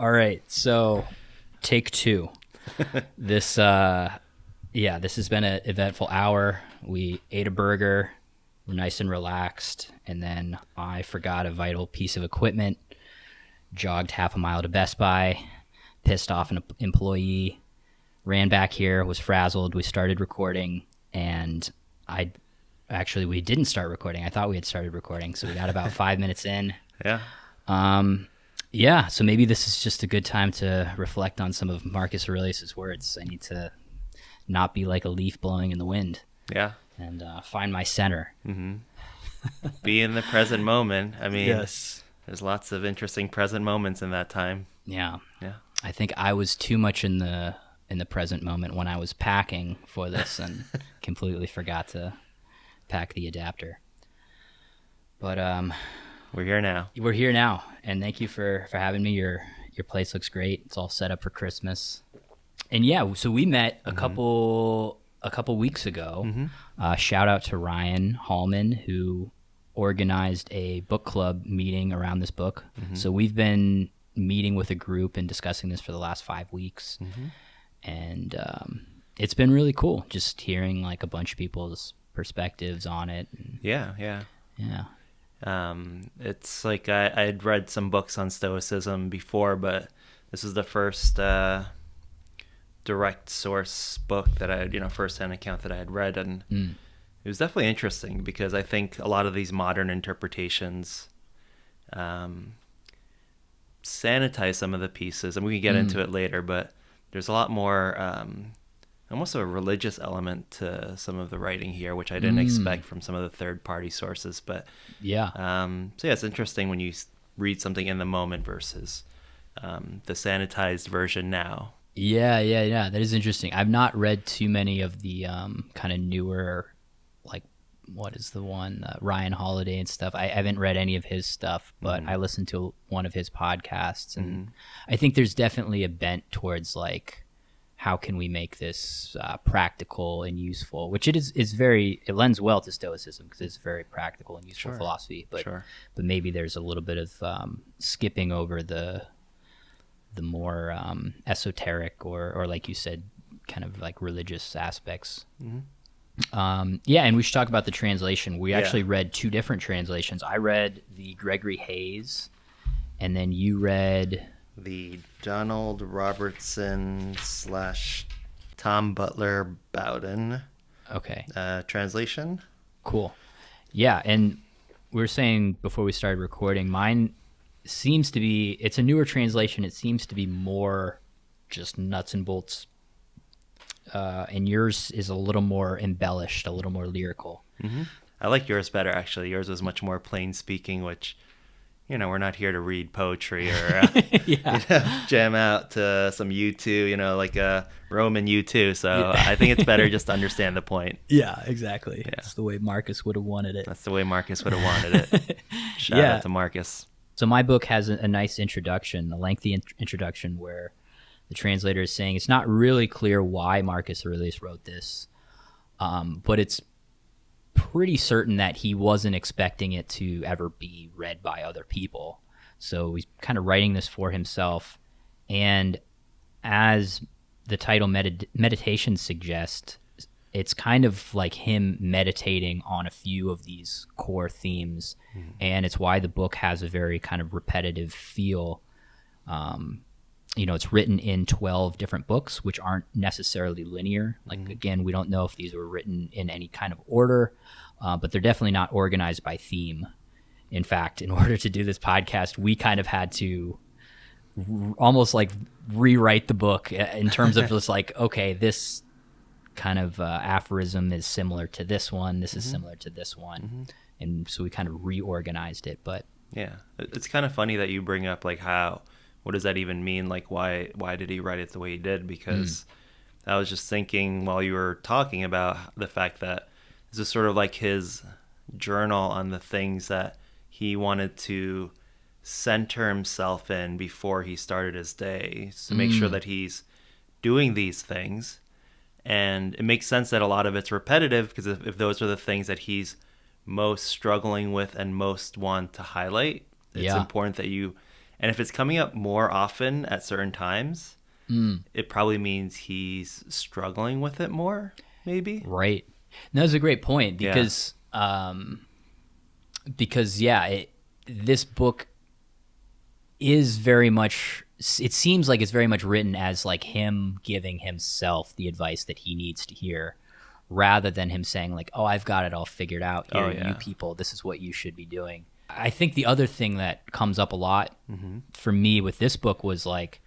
All right, so take two. This this has been an eventful hour. We ate a burger, we're nice and relaxed, and then I forgot a vital piece of equipment, jogged half a mile to Best Buy, pissed off an employee, ran back here, was frazzled. We started recording, and we didn't start recording. I thought we had started recording, so we got about 5 minutes in. Yeah. So maybe this is just a good time to reflect on some of Marcus Aurelius' words. I need to not be like a leaf blowing in the wind. Yeah. And find my center. Mm-hmm. Be in the present moment. I mean, yes. There's lots of interesting present moments in that time. Yeah. Yeah. I think I was too much in the present moment when I was packing for this and completely forgot to pack the adapter. But we're here now. We're here now, and thank you for having me. Your place looks great. It's all set up for Christmas. And yeah, so we met a couple weeks ago. Mm-hmm. Shout out to Ryan Hallman, who organized a book club meeting around this book. Mm-hmm. So we've been meeting with a group and discussing this for the last 5 weeks. Mm-hmm. And it's been really cool just hearing like a bunch of people's perspectives on it. Yeah. It's like I had read some books on Stoicism before, but this is the first direct source book that I had, first-hand account that I had read, and it was definitely interesting because I think a lot of these modern interpretations sanitize some of the pieces, and we can get into it later, but there's a lot more almost a religious element to some of the writing here, which I didn't expect from some of the third-party sources. But it's interesting when you read something in the moment versus the sanitized version now. Yeah. That is interesting. I've not read too many of the kind of newer, like, what is the one, Ryan Holiday and stuff. I haven't read any of his stuff, but I listened to one of his podcasts, and I think there's definitely a bent towards, like, how can we make this practical and useful, which it lends well to Stoicism because it's very practical and useful philosophy, but maybe there's a little bit of skipping over the more esoteric or like you said, kind of like religious aspects. And we should talk about the translation. We actually read 2 different translations. I read the Gregory Hayes, and then you read the Donald Robertson / Tom Butler Bowden translation. Cool. Yeah, and we were saying before we started recording, mine seems to be, it's a newer translation. It seems to be more just nuts and bolts. And yours is a little more embellished, a little more lyrical. Mm-hmm. I like yours better, actually. Yours was much more plain speaking, which, we're not here to read poetry or jam out to some U2, like a Roman U2. So I think it's better just to understand the point. Yeah, exactly. Yeah. That's the way Marcus would have wanted it. That's the way Marcus would have wanted it. Shout out to Marcus. So my book has a nice introduction, a lengthy introduction where the translator is saying it's not really clear why Marcus Aurelius wrote this, but it's pretty certain that he wasn't expecting it to ever be read by other people. So he's kind of writing this for himself. And as the title Meditation suggests, it's kind of like him meditating on a few of these core themes. And it's why the book has a very kind of repetitive feel. It's written in 12 different books, which aren't necessarily linear. Like, again, we don't know if these were written in any kind of order, but they're definitely not organized by theme. In fact, in order to do this podcast, we kind of had to almost like rewrite the book in terms of just like, okay, this kind of aphorism is similar to this one. This is similar to this one. And so we kind of reorganized it. But yeah, it's kind of funny that you bring up like what does that even mean? Like, why did he write it the way he did? Because I was just thinking while you were talking about the fact that this is sort of like his journal on the things that he wanted to center himself in before he started his day, to make sure that he's doing these things. And it makes sense that a lot of it's repetitive because if those are the things that he's most struggling with and most want to highlight, it's important that you And if it's coming up more often at certain times, it probably means he's struggling with it more, maybe. Right. And that's a great point because, this book is very much, it seems like it's very much written as like him giving himself the advice that he needs to hear, rather than him saying like, oh, I've got it all figured out here. You people, this is what you should be doing. I think the other thing that comes up a lot for me with this book was like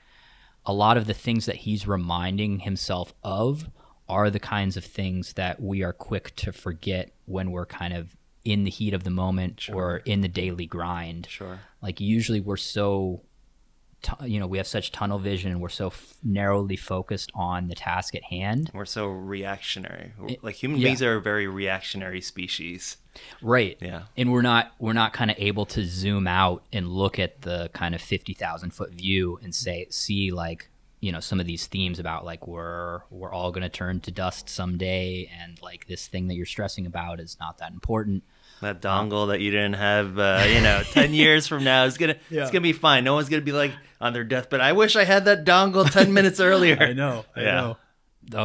a lot of the things that he's reminding himself of are the kinds of things that we are quick to forget when we're kind of in the heat of the moment or in the daily grind. Like usually we're so, we have such tunnel vision and we're so narrowly focused on the task at hand. We're so reactionary. Like human beings are a very reactionary species. Right. Yeah. And we're not kind of able to zoom out and look at the kind of 50,000 foot view and see like, some of these themes about like we're all going to turn to dust someday, and like this thing that you're stressing about is not that important. That dongle that you didn't have, 10 years from now is it's gonna be fine. No one's gonna be like on their deathbed, I wish I had that dongle 10 minutes earlier. I know. Oh,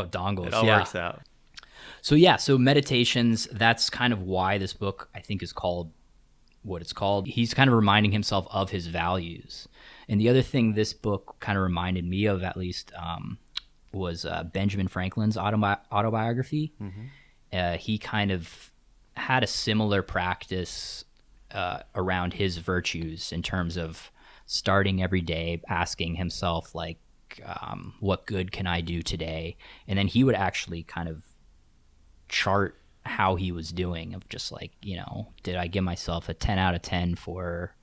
dongles. It all works out. So meditations, that's kind of why this book, I think, is called what it's called. He's kind of reminding himself of his values. And the other thing this book kind of reminded me of, at least, was Benjamin Franklin's autobiography. He kind of had a similar practice around his virtues in terms of starting every day, asking himself, like, what good can I do today? And then he would actually kind of chart how he was doing, of just like, did I give myself a 10 out of 10 for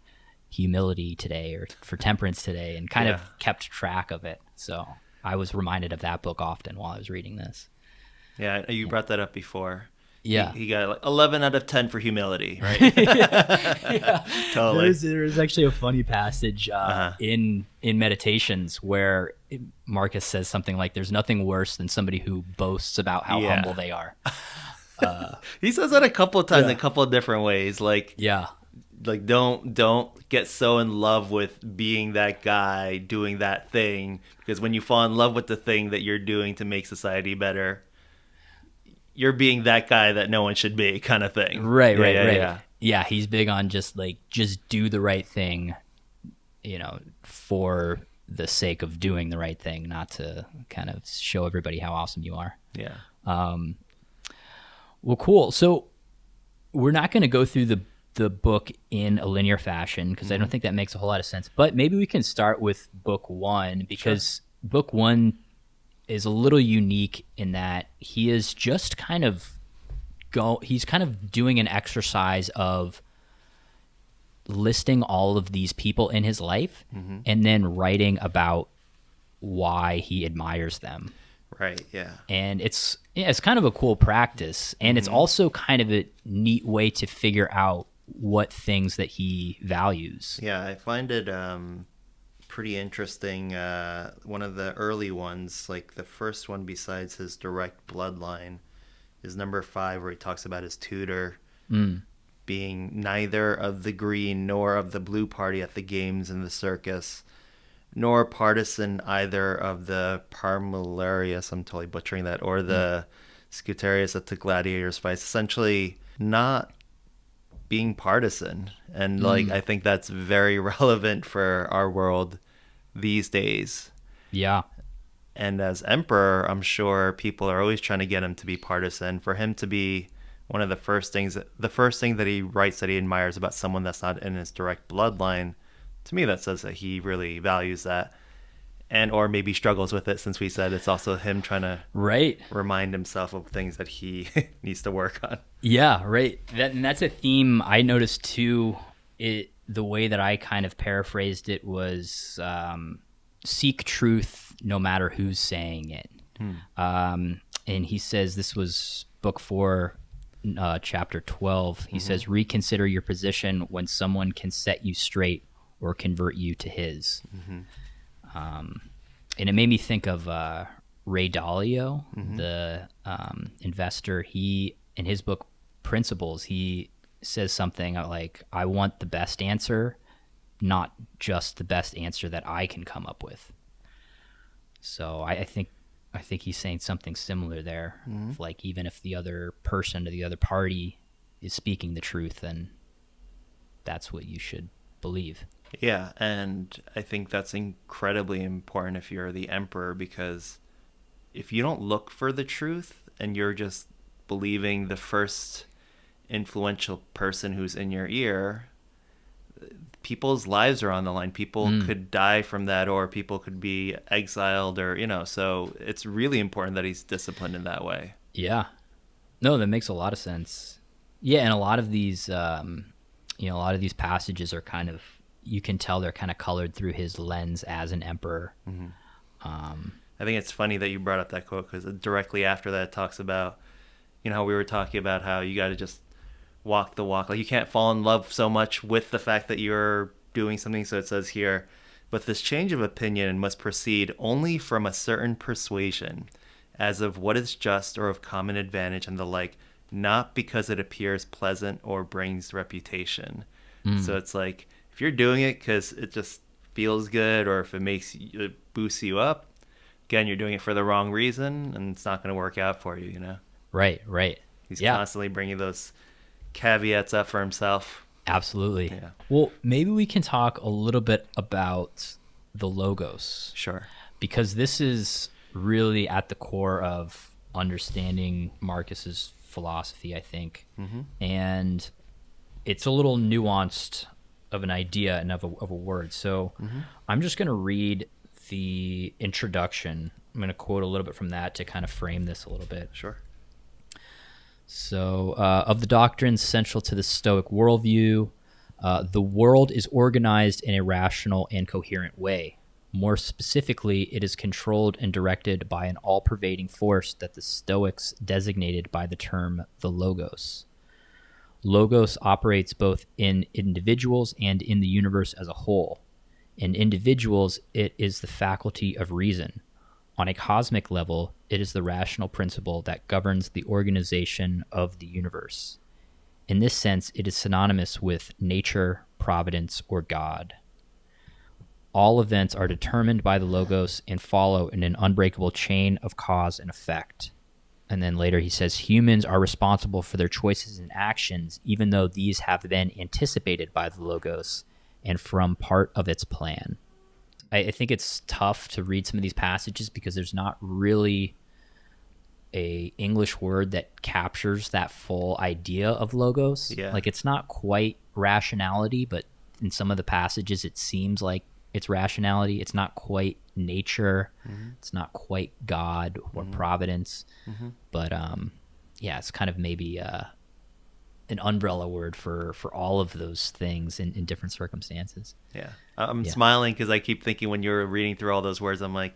humility today or for temperance today, and kind of kept track of it. So I was reminded of that book often while I was reading this. Yeah, you brought that up before. Yeah. He got like 11 out of 10 for humility, right? Totally. There's actually a funny passage in Meditations where Marcus says something like, there's nothing worse than somebody who boasts about how humble they are. He says that a couple of times in a couple of different ways. Like, don't get so in love with being that guy doing that thing, because when you fall in love with the thing that you're doing to make society better, you're being that guy that no one should be, kind of thing. Right. Yeah, he's big on just do the right thing, for the sake of doing the right thing, not to kind of show everybody how awesome you are. Yeah. Well, cool. So we're not going to go through the book in a linear fashion, because I don't think that makes a whole lot of sense. But maybe we can start with book one, because book one is a little unique in that he is just he's kind of doing an exercise of listing all of these people in his life and then writing about why he admires them. Right, yeah. And it's kind of a cool practice, and it's also kind of a neat way to figure out what things that he values. Yeah, I find it pretty interesting. One of the early ones, like the first one besides his direct bloodline, is number 5, where he talks about his tutor being neither of the green nor of the blue party at the games and the circus, nor partisan either of the Parmularius, I'm totally butchering that, or the Scutarius at the gladiators fights. Essentially not being partisan. And I think that's very relevant for our world these days. Yeah. And as emperor, I'm sure people are always trying to get him to be partisan. For him to be one of the first thing that he writes that he admires about someone that's not in his direct bloodline, to me that says that he really values that, and or maybe struggles with it, since we said it's also him trying to remind himself of things that he needs to work on. Yeah, right. And that's a theme I noticed too. The way that I kind of paraphrased it was seek truth no matter who's saying it. And he says, this was book 4, chapter 12. He says, reconsider your position when someone can set you straight or convert you to his. And it made me think of Ray Dalio, the investor. He, in his book Principles, he says something like, I want the best answer, not just the best answer that I can come up with. So I think he's saying something similar there. Like, even if the other person or the other party is speaking the truth, then that's what you should believe. Yeah, and I think that's incredibly important if you're the emperor, because if you don't look for the truth and you're just believing the first influential person who's in your ear, people's lives are on the line. People could die from that, or people could be exiled, or, so it's really important that he's disciplined in that way. Yeah. No, that makes a lot of sense. Yeah, and a lot of these passages are kind of, you can tell they're kind of colored through his lens as an emperor. I think it's funny that you brought up that quote, because directly after that it talks about, how we were talking about how you got to just walk the walk. Like, you can't fall in love so much with the fact that you're doing something. So it says here, but this change of opinion must proceed only from a certain persuasion, as of what is just or of common advantage and the like, not because it appears pleasant or brings reputation. So it's like, if you're doing it because it just feels good, or if it boosts you up, again, you're doing it for the wrong reason, and it's not going to work out for you, Right. He's constantly bringing those caveats up for himself. Absolutely. Yeah. Well, maybe we can talk a little bit about the logos. Sure. Because this is really at the core of understanding Marcus's philosophy, I think. And it's a little nuanced of an idea and of a word. So I'm just going to read the introduction. I'm going to quote a little bit from that to kind of frame this a little bit. Sure. So, of the doctrines central to the Stoic worldview, the world is organized in a rational and coherent way. More specifically, it is controlled and directed by an all-pervading force that the Stoics designated by the term the Logos. Logos operates both in individuals and in the universe as a whole. In individuals, it is the faculty of reason. On a cosmic level, it is the rational principle that governs the organization of the universe. In this sense, it is synonymous with nature, providence, or God. All events are determined by the Logos and follow in an unbreakable chain of cause and effect. And then later he says, humans are responsible for their choices and actions, even though these have been anticipated by the Logos and from part of its plan. I think it's tough to read some of these passages because there's not really a English word that captures that full idea of logos. Yeah. Like, it's not quite rationality, but in some of the passages it seems like it's rationality. It's not quite nature. It's not quite God or providence. But yeah, it's kind of maybe an umbrella word for all of those things in different circumstances. Yeah. I'm smiling because I keep thinking, when you're reading through all those words, I'm like,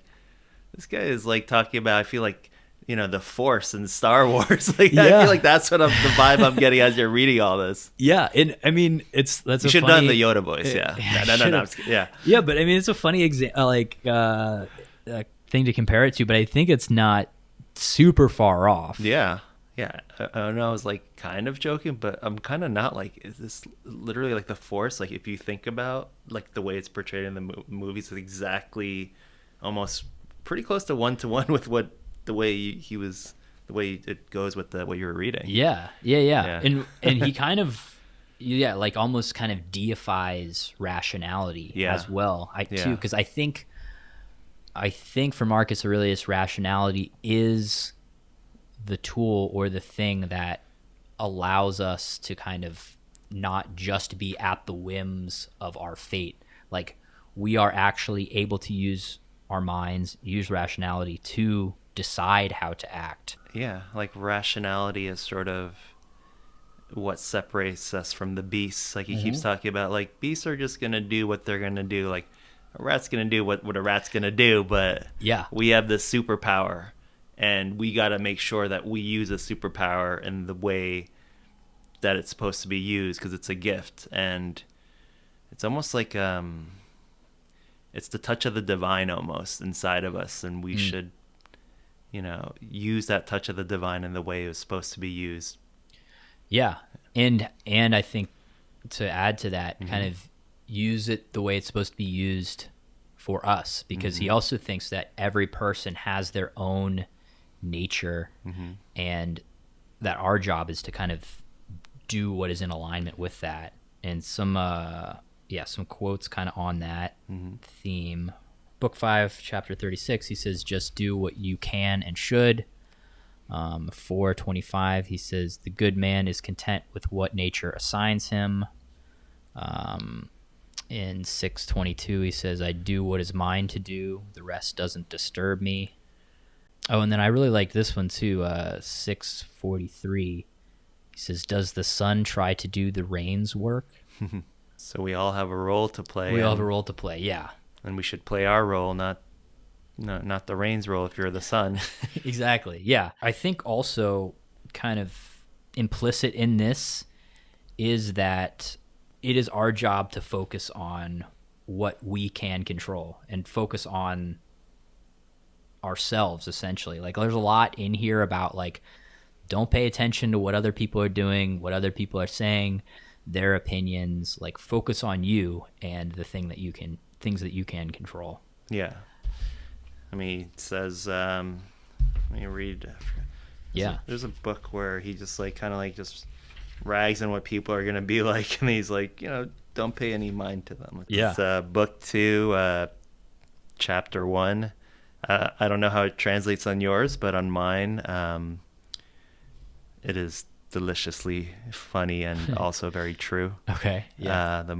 this guy is like talking about, I feel like, the Force in Star Wars. Like, I feel like that's what the vibe I'm getting as you're reading all this. Yeah. And I mean, you should have done the Yoda voice. Yeah. No. Yeah. Yeah. But I mean, it's a funny thing to compare it to, but I think it's not super far off. Yeah. Yeah, I know I was like kind of joking, but I'm kind of not. Like, is this literally like the Force? Like, if you think about like the way it's portrayed in the movies, it's exactly, almost pretty close to one with what the way it goes with what you were reading. Yeah. And he kind of, like almost kind of deifies rationality as well. Too, because I think for Marcus Aurelius, rationality is the tool or the thing that allows us to kind of not just be at the whims of our fate. Like, we are actually able to use our minds, use rationality to decide how to act. Yeah, like rationality is sort of what separates us from the beasts. Like, he keeps talking about, like, beasts are just gonna do what they're gonna do. Like, a rat's gonna do what a rat's gonna do, but we have this superpower. And we got to make sure that we use a superpower in the way that it's supposed to be used, because it's a gift. And it's almost like it's the touch of the divine almost inside of us. And we should, use that touch of the divine in the way it was supposed to be used. Yeah. And I think to add to that, kind of use it the way it's supposed to be used for us, because he also thinks that every person has their own nature, and that our job is to kind of do what is in alignment with that. And some quotes kind of on that theme. Book 5, chapter 36, he says, just do what you can and should. 4:25, he says, the good man is content with what nature assigns him. In 6:22, he says, I do what is mine to do. The rest doesn't disturb me. Oh, and then I really like this one too. 6:43, he says, does the sun try to do the rain's work? So we all have a role to play. We all have a role to play, yeah. And we should play our role, not the rain's role if you're the sun. Exactly, yeah. I think also kind of implicit in this is that it is our job to focus on what we can control and focus on ourselves, essentially. Like, there's a lot in here about, like, don't pay attention to what other people are doing, what other people are saying, their opinions. Like, focus on you and the things that you can control. Yeah. I mean, it says, let me read. Yeah. There's a book where he just like kind of like just rags on what people are going to be like. And he's like, don't pay any mind to them. Yeah. It's book 2, chapter 1. I don't know how it translates on yours, but on mine, it is deliciously funny and also very true. Okay. Yeah. The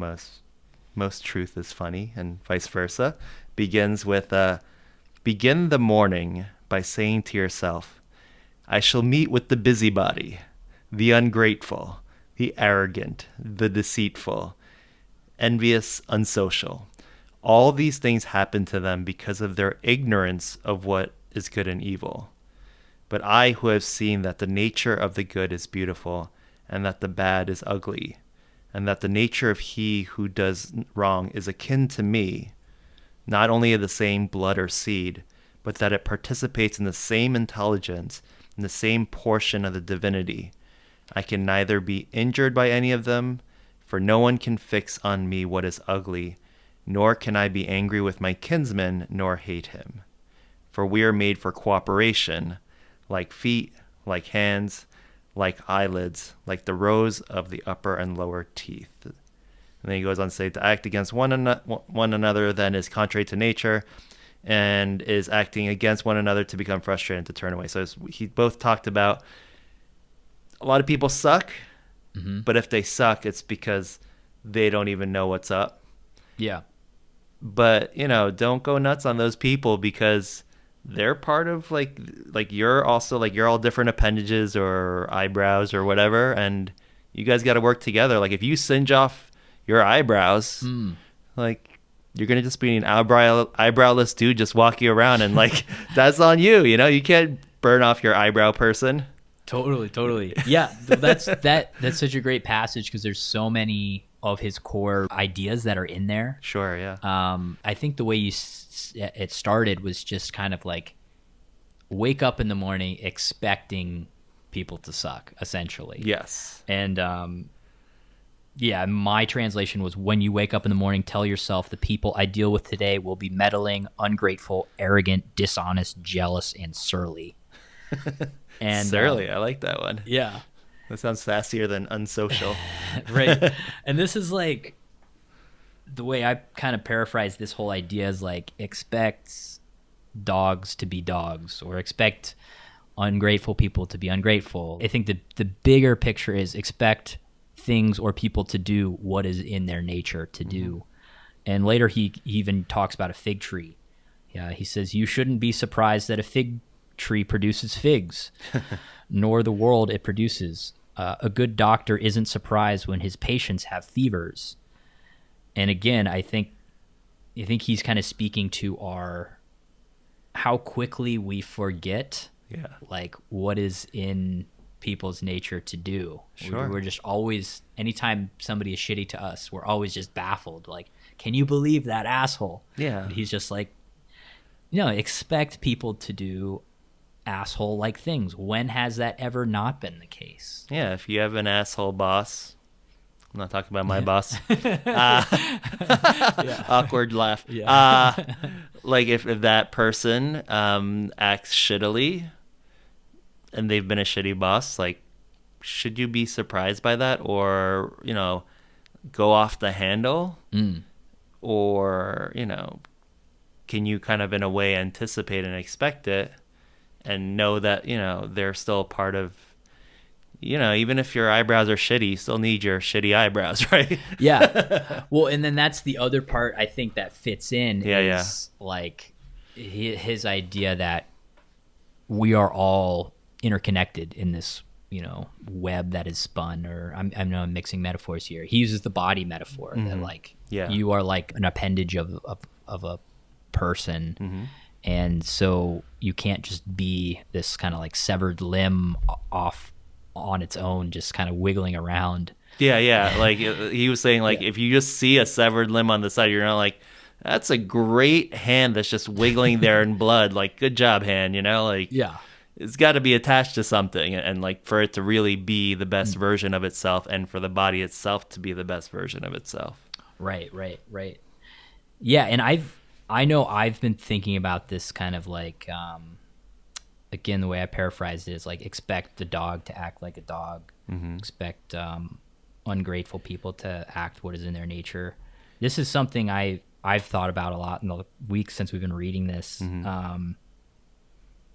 most truth is funny, and vice versa. Begins with, begin the morning by saying to yourself, I shall meet with the busybody, the ungrateful, the arrogant, the deceitful, envious, unsocial. All these things happen to them because of their ignorance of what is good and evil. But I, who have seen that the nature of the good is beautiful, and that the bad is ugly, and that the nature of he who does wrong is akin to me, not only of the same blood or seed, but that it participates in the same intelligence, in the same portion of the divinity, I can neither be injured by any of them, for no one can fix on me what is ugly, nor can I be angry with my kinsman, nor hate him. For we are made for cooperation, like feet, like hands, like eyelids, like the rows of the upper and lower teeth. And then he goes on to say, to act against one another then is contrary to nature, and is acting against one another to become frustrated and to turn away. So he both talked about a lot of people suck, but if they suck, it's because they don't even know what's up. Yeah. But, don't go nuts on those people, because they're part of like you're also like, you're all different appendages or eyebrows or whatever, and you guys got to work together. Like, if you singe off your eyebrows, like, you're going to just be an eyebrowless dude just walking around, and like, that's on you, you can't burn off your eyebrow person. Totally. Yeah, that's such a great passage, because there's so many of his core ideas that are in there. Sure, yeah. I think the way it started was just kind of like, wake up in the morning expecting people to suck, essentially. Yes. And my translation was, when you wake up in the morning, tell yourself the people I deal with today will be meddling, ungrateful, arrogant, dishonest, jealous, and surly. And surly, I like that one. Yeah. That sounds sassier than unsocial. Right. And this is like, the way I kind of paraphrase this whole idea is like, expect dogs to be dogs, or expect ungrateful people to be ungrateful. I think the bigger picture is, expect things or people to do what is in their nature to do. And later he even talks about a fig tree. Yeah, he says, you shouldn't be surprised that a fig tree produces figs, nor the world it produces. A good doctor isn't surprised when his patients have fevers. And again, I think he's kind of speaking to how quickly we forget, like, what is in people's nature to do. Sure. We're just always, anytime somebody is shitty to us, we're always just baffled. Like, can you believe that asshole? Yeah. And he's just like, expect people to do asshole-like things. When has that ever not been the case? Yeah, if you have an asshole boss, I'm not talking about my boss. Yeah. Awkward laugh. Yeah. Like if that person acts shittily and they've been a shitty boss, like, should you be surprised by that, or, you know, go off the handle? Or, you know, can you kind of in a way anticipate and expect it and know that, you know, they're still part of, you know, even if your eyebrows are shitty, you still need your shitty eyebrows, right? Yeah. Well, and then that's the other part I think that fits in is like his idea that we are all interconnected in this, you know, web that is spun, or I know I'm mixing metaphors here. He uses the body metaphor that like you are like an appendage of a person. And so you can't just be this kind of like severed limb off on its own, just kind of wiggling around. Yeah. Like he was saying, like, if you just see a severed limb on the side, you're not like, that's a great hand that's just wiggling there in blood. Like, good job, hand, you know? Like, it's got to be attached to something, and like for it to really be the best version of itself, and for the body itself to be the best version of itself. Right. Yeah, and I know I've been thinking about this kind of like, again, the way I paraphrased it is like, expect the dog to act like a dog. Expect ungrateful people to act what is in their nature. This is something I've thought about a lot in the weeks since we've been reading this.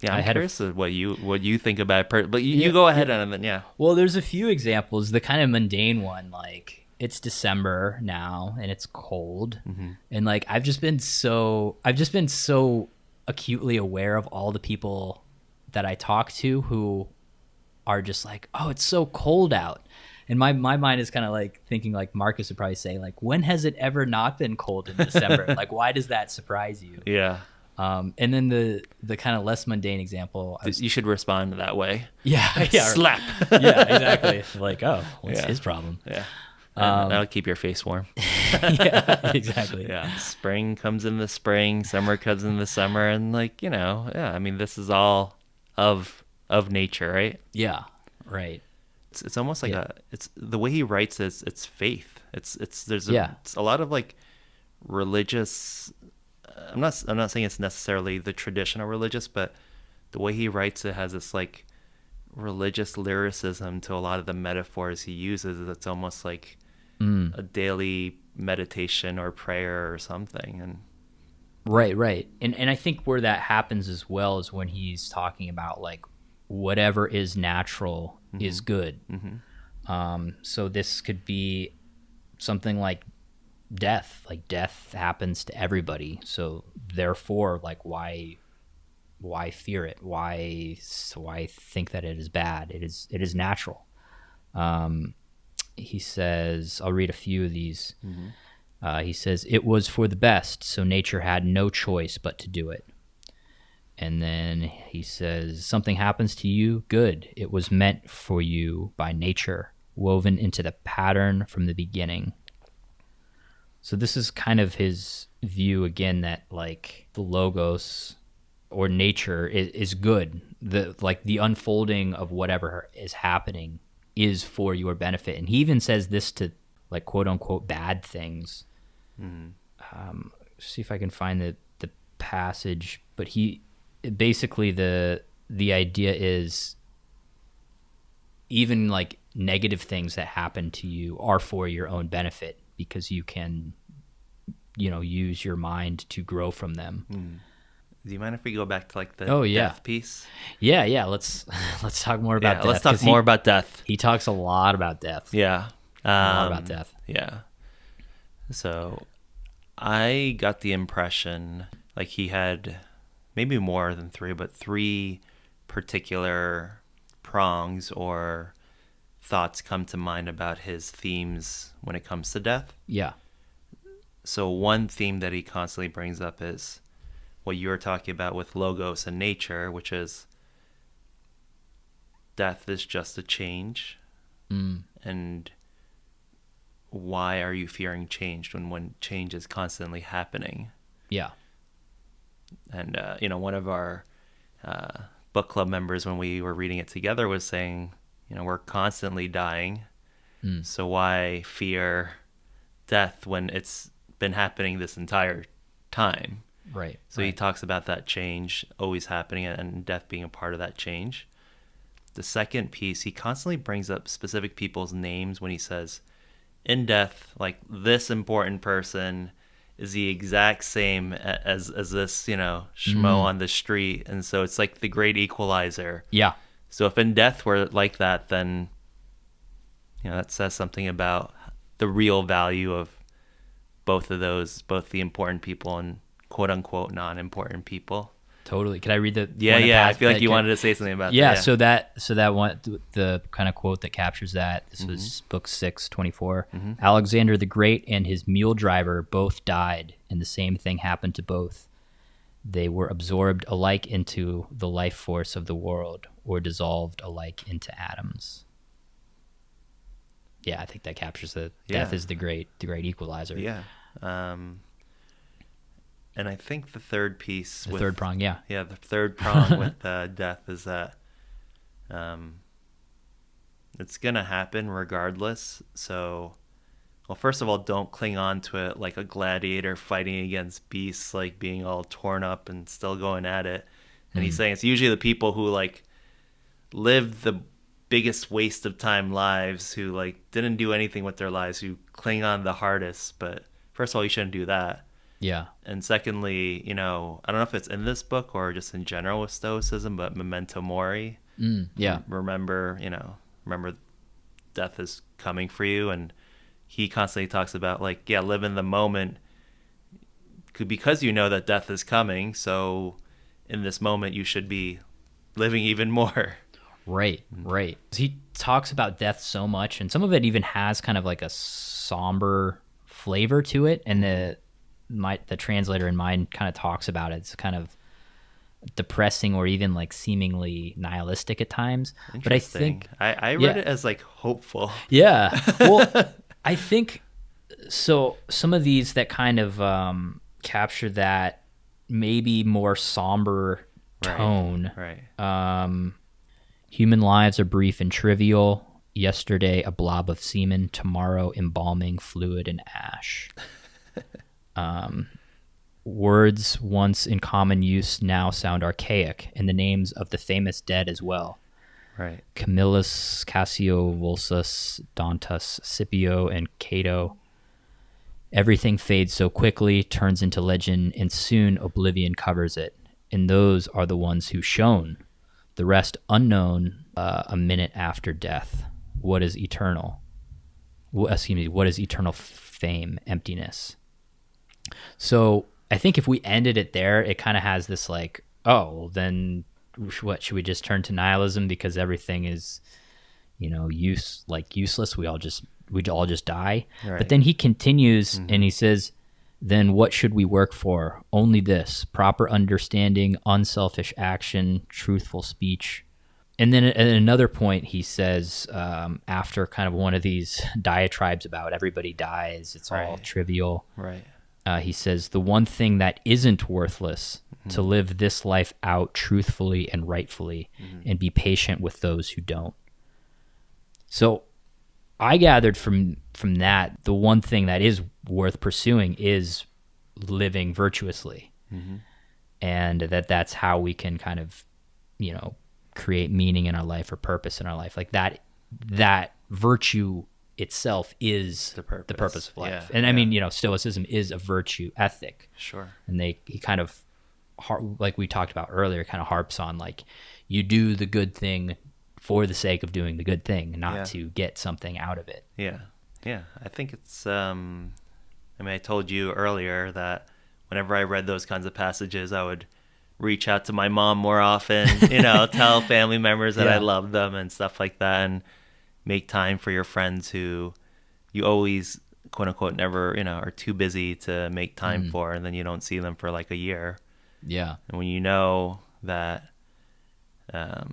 Yeah, I'm curious what you think about it, but you go ahead and then Well, there's a few examples. The kind of mundane one, like, it's December now and it's cold, and like I've just been so acutely aware of all the people that I talk to who are just like, oh, it's so cold out. And my mind is kind of like thinking, like Marcus would probably say, like, when has it ever not been cold in December? Like, why does that surprise you? Yeah. And then the kind of less mundane example, you should respond that way. Yeah. Slap. Yeah, exactly. Like, oh, what's his problem? Yeah. That'll keep your face warm. Yeah, exactly. Yeah. Spring comes in the spring, summer comes in the summer, and like, you know, I mean, this is all of nature, right? Yeah. Right. It's almost like it's the way he writes is it's faith. It's a lot of like religious. I'm not saying it's necessarily the traditional religious, but the way he writes it has this like religious lyricism to a lot of the metaphors he uses. It's almost like a daily meditation or prayer or something. And right. And I think where that happens as well is when he's talking about like whatever is natural is good. So this could be something like death. Like, death happens to everybody, so therefore, like, why fear it? Why think that it is bad? It is natural. He says, I'll read a few of these. He says, it was for the best, so nature had no choice but to do it. And then he says, something happens to you, good. It was meant for you by nature, woven into the pattern from the beginning. So this is kind of his view again, that like the logos or nature is good. The unfolding of whatever is happening is for your benefit. And he even says this to like quote unquote bad things. See if I can find the passage, but basically the idea is even like negative things that happen to you are for your own benefit, because you can, you know, use your mind to grow from them. Do you mind if we go back to like the death piece? Yeah. Let's talk more about death. Let's talk more about death. He talks a lot about death. Yeah. A lot about death. Yeah. So I got the impression like he had maybe more than three, but three particular prongs or thoughts come to mind about his themes when it comes to death. Yeah. So one theme that he constantly brings up is what you were talking about with logos and nature, which is death is just a change. And why are you fearing change when change is constantly happening? Yeah. And, one of our book club members, when we were reading it together, was saying, we're constantly dying. So why fear death when it's been happening this entire time? Right. So he talks about that change always happening and death being a part of that change. The second piece, he constantly brings up specific people's names when he says, in death, like this important person is the exact same as this, schmo on the street. And so it's like the great equalizer. Yeah. So if in death we're like that, then, that says something about the real value of both of those, both the important people and quote unquote non-important people. Totally. Could I read the? Yeah. I feel like you wanted to say something about that. So that one, the kind of quote that captures that. This was book 6:24. Alexander the Great and his mule driver both died, and the same thing happened to both. They were absorbed alike into the life force of the world, or dissolved alike into atoms. Yeah, I think that captures the death is the great equalizer. Yeah. And I think the third piece... third prong, yeah. Yeah, the third prong with death is that it's going to happen regardless. So, well, first of all, don't cling on to it like a gladiator fighting against beasts, like being all torn up and still going at it. And he's saying it's usually the people who, like, lived the biggest waste of time lives, who, like, didn't do anything with their lives, who cling on the hardest. But first of all, you shouldn't do that. Yeah. And secondly, I don't know if it's in this book or just in general with Stoicism, but Memento Mori. Yeah. Remember death is coming for you. And he constantly talks about, like, live in the moment because you know that death is coming. So in this moment, you should be living even more. Right. He talks about death so much, and some of it even has kind of like a somber flavor to it. And the translator in mine kind of talks about it. It's kind of depressing or even like seemingly nihilistic at times. But I think I read it as like hopeful. Yeah. Well, I think so. Some of these that kind of capture that maybe more somber tone. Right. Human lives are brief and trivial. Yesterday, a blob of semen. Tomorrow, embalming fluid and ash. Words once in common use now sound archaic, and the names of the famous dead as well. Right. Camillus, Cassio, Vulsus, Dantus, Scipio, and Cato. Everything fades so quickly, turns into legend, and soon oblivion covers it. And those are the ones who shone. The rest unknown a minute after death. What is eternal? What is eternal fame? Emptiness. So I think if we ended it there, it kind of has this like, oh, well, then what, should we just turn to nihilism because everything is, useless? We all just die. Right. But then he continues and he says, then what should we work for? Only this: proper understanding, unselfish action, truthful speech. And then at another point, he says, after kind of one of these diatribes about everybody dies, it's all trivial. Right. He says, the one thing that isn't worthless, to live this life out truthfully and rightfully, and be patient with those who don't. So I gathered from that, the one thing that is worth pursuing is living virtuously. And that's how we can kind of, create meaning in our life or purpose in our life. Like that virtue itself is the purpose of life. Yeah, and I mean, Stoicism is a virtue ethic. Sure. And he kind of, like we talked about earlier, kind of harps on like, you do the good thing for the sake of doing the good thing, not to get something out of it. Yeah. Yeah. I think it's, I told you earlier that whenever I read those kinds of passages, I would reach out to my mom more often, tell family members that I love them and stuff like that, and make time for your friends who you always, quote unquote, never, are too busy to make time for, and then you don't see them for like a year. Yeah. And when you know that, that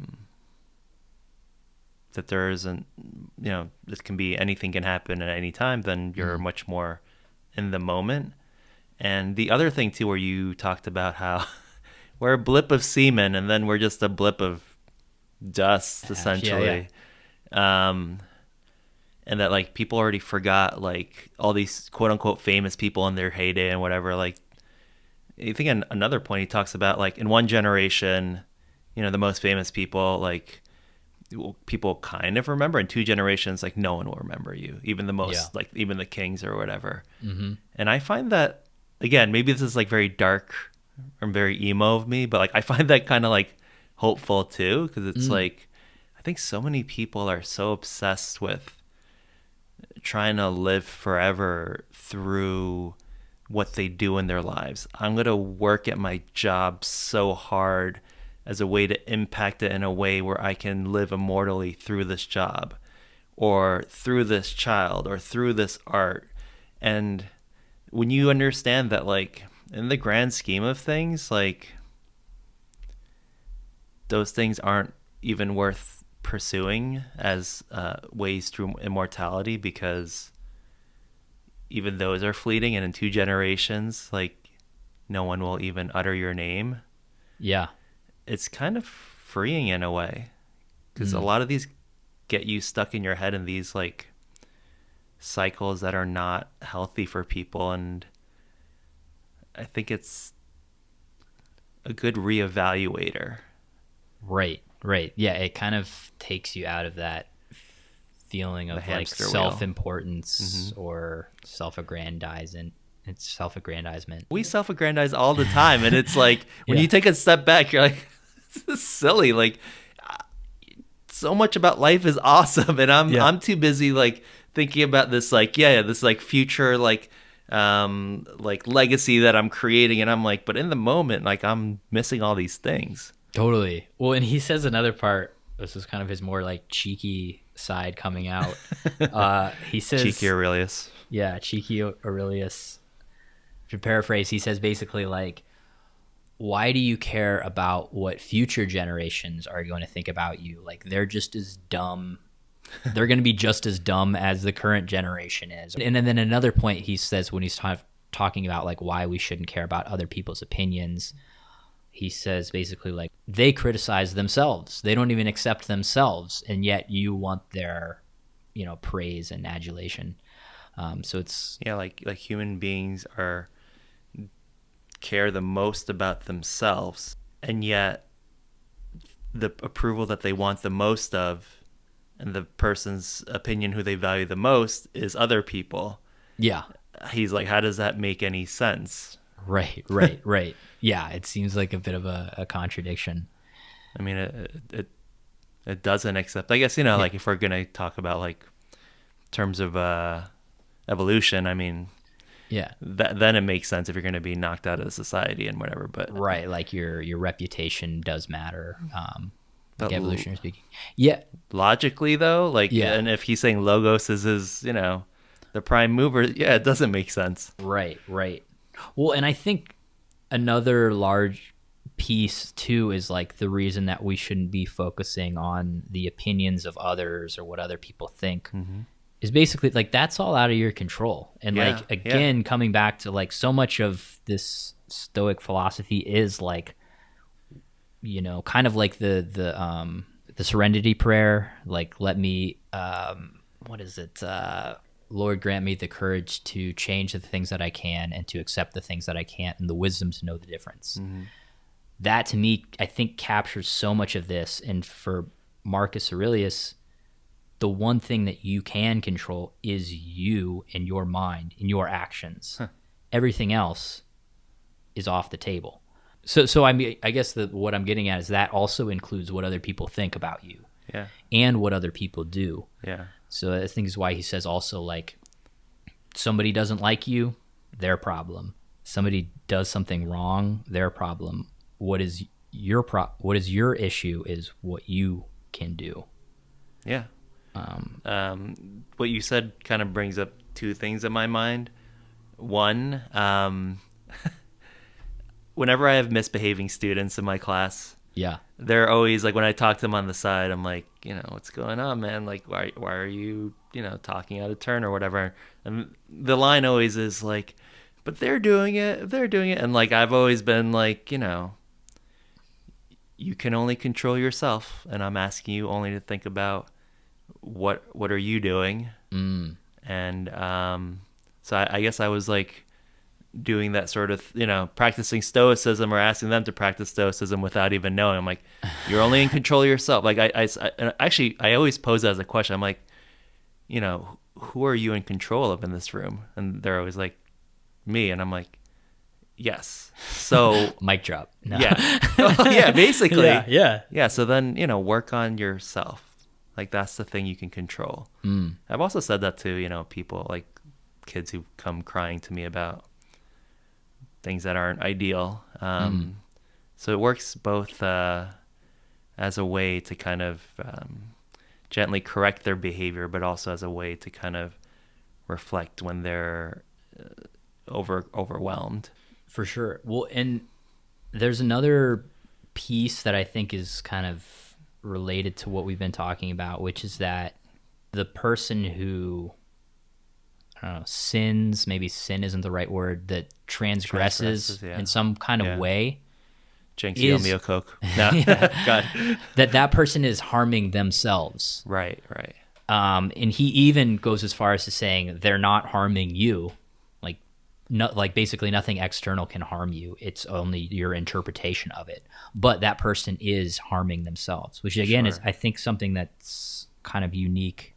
there isn't, this can be, anything can happen at any time, then you're much more in the moment. And the other thing too, where you talked about how we're a blip of semen and then we're just a blip of dust, essentially. Yeah. and that like people already forgot like all these quote unquote famous people in their heyday and whatever. Like I think another point he talks about, like in one generation, you know, the most famous people, like people kind of remember. In two generations, like no one will remember you, even the most, like even the kings or whatever. And I find that, again, maybe this is like very dark or very emo of me, but like I find that kind of like hopeful too, because it's like I think so many people are so obsessed with trying to live forever through what they do in their lives. I'm going to work at my job so hard as a way to impact it in a way where I can live immortally through this job or through this child or through this art. And when you understand that, like, in the grand scheme of things, like, those things aren't even worth pursuing as ways to immortality, because even those are fleeting, and in two generations, like, no one will even utter your name. Yeah. It's kind of freeing in a way, because a lot of these get you stuck in your head in these like cycles that are not healthy for people. And I think it's a good reevaluator. Right. Yeah, it kind of takes you out of that feeling of like self-importance or self-aggrandizement. It's self-aggrandizement. We self-aggrandize all the time, and it's like when you take a step back, you're like, this is silly. Like, so much about life is awesome, and I'm too busy like thinking about this this like future like legacy that I'm creating, and I'm like, but in the moment, like I'm missing all these things. Totally. Well, and he says another part. This is kind of his more like cheeky side coming out. He says, cheeky Aurelius. Yeah, cheeky Aurelius. To paraphrase, he says basically like, why do you care about what future generations are going to think about you? Like, they're just as dumb. They're going to be just as dumb as the current generation is. And then another point he says when he's talking about like why we shouldn't care about other people's opinions, he says basically like they criticize themselves. They don't even accept themselves, and yet you want their, praise and adulation. So it's like human beings care the most about themselves, and yet the approval that they want the most of, and the person's opinion who they value the most, is other people. Yeah. He's like, how does that make any sense? Right. Yeah, it seems like a bit of a contradiction. I mean, it doesn't, except I guess like if we're gonna talk about like terms of evolution, I mean, then it makes sense if you're going to be knocked out of society and whatever. But right, like your reputation does matter, like evolutionary speaking. Logically though, like, and if he's saying logos is his, the prime mover, it doesn't make sense. Right. Well, and I think another large piece too is like the reason that we shouldn't be focusing on the opinions of others or what other people think. Is basically like that's all out of your control. And like again, coming back to like so much of this Stoic philosophy is like, kind of like the serenity prayer, like let me what is it? Lord, grant me the courage to change the things that I can and to accept the things that I can't, and the wisdom to know the difference. That to me, I think captures so much of this. And for Marcus Aurelius, the one thing that you can control is you and your mind and your actions. Everything else is off the table. So I mean, I guess what I'm getting at is that also includes what other people think about you, and what other people do. So I think is why he says also like, somebody doesn't like you, their problem. Somebody does something wrong, their problem. What is your issue is what you can do. What you said kind of brings up two things in my mind. One, whenever I have misbehaving students in my class, they're always like, when I talk to them on the side, I'm like, what's going on, man? Like, why are you, talking out of turn or whatever? And the line always is like, but they're doing it. And like, I've always been like, you can only control yourself. And I'm asking you only to think about what are you doing? And so I guess I was like doing that sort of, practicing stoicism or asking them to practice stoicism without even knowing. I'm like, you're only in control of yourself. Like I always pose that as a question. I'm like, who are you in control of in this room? And they're always like, me. And I'm like, yes. So mic drop. No. Yeah. Yeah, basically. Yeah. So then, work on yourself. Like that's the thing you can control. I've also said that to, people like kids who come crying to me about things that aren't ideal. So it works both as a way to kind of gently correct their behavior, but also as a way to kind of reflect when they're overwhelmed. For sure. Well, and there's another piece that I think is kind of related to what we've been talking about, which is that the person who, I don't know, sins, maybe sin isn't the right word, that transgresses in some kind of way. Jinxie, owe me a Coke. No. God. That person is harming themselves. Right. And he even goes as far as to saying they're not harming you. Like basically nothing external can harm you. It's only your interpretation of it. But that person is harming themselves, which again is, I think, something that's kind of unique.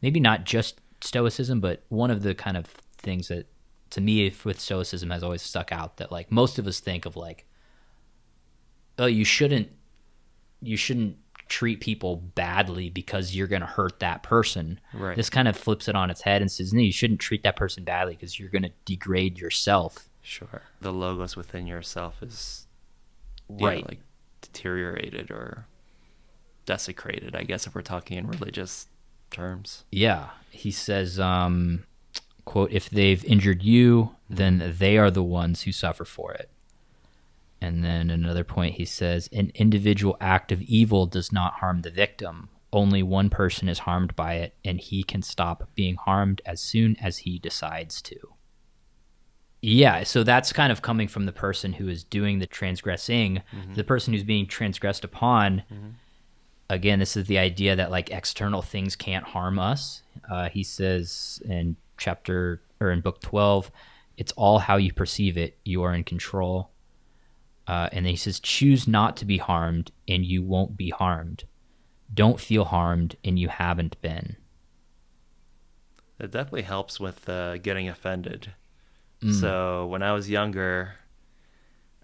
Maybe not just Stoicism, but one of the kind of things that, to me, with Stoicism has always stuck out, that like most of us think of like, oh, you shouldn't treat people badly because you're going to hurt that person. Right. This kind of flips it on its head and says, no, you shouldn't treat that person badly because you're going to degrade yourself. Sure. The logos within yourself is like deteriorated or desecrated, I guess, if we're talking in religious terms. Yeah. He says, quote, if they've injured you, then they are the ones who suffer for it. And then another point, he says, an individual act of evil does not harm the victim. Only one person is harmed by it, and he can stop being harmed as soon as he decides to. Yeah, so that's kind of coming from the person who is doing the transgressing. The person who's being transgressed upon. Again, this is the idea that like external things can't harm us. He says in book 12, it's all how you perceive it. You are in control. And then he says, choose not to be harmed and you won't be harmed. Don't feel harmed and you haven't been. It definitely helps with getting offended. So when I was younger,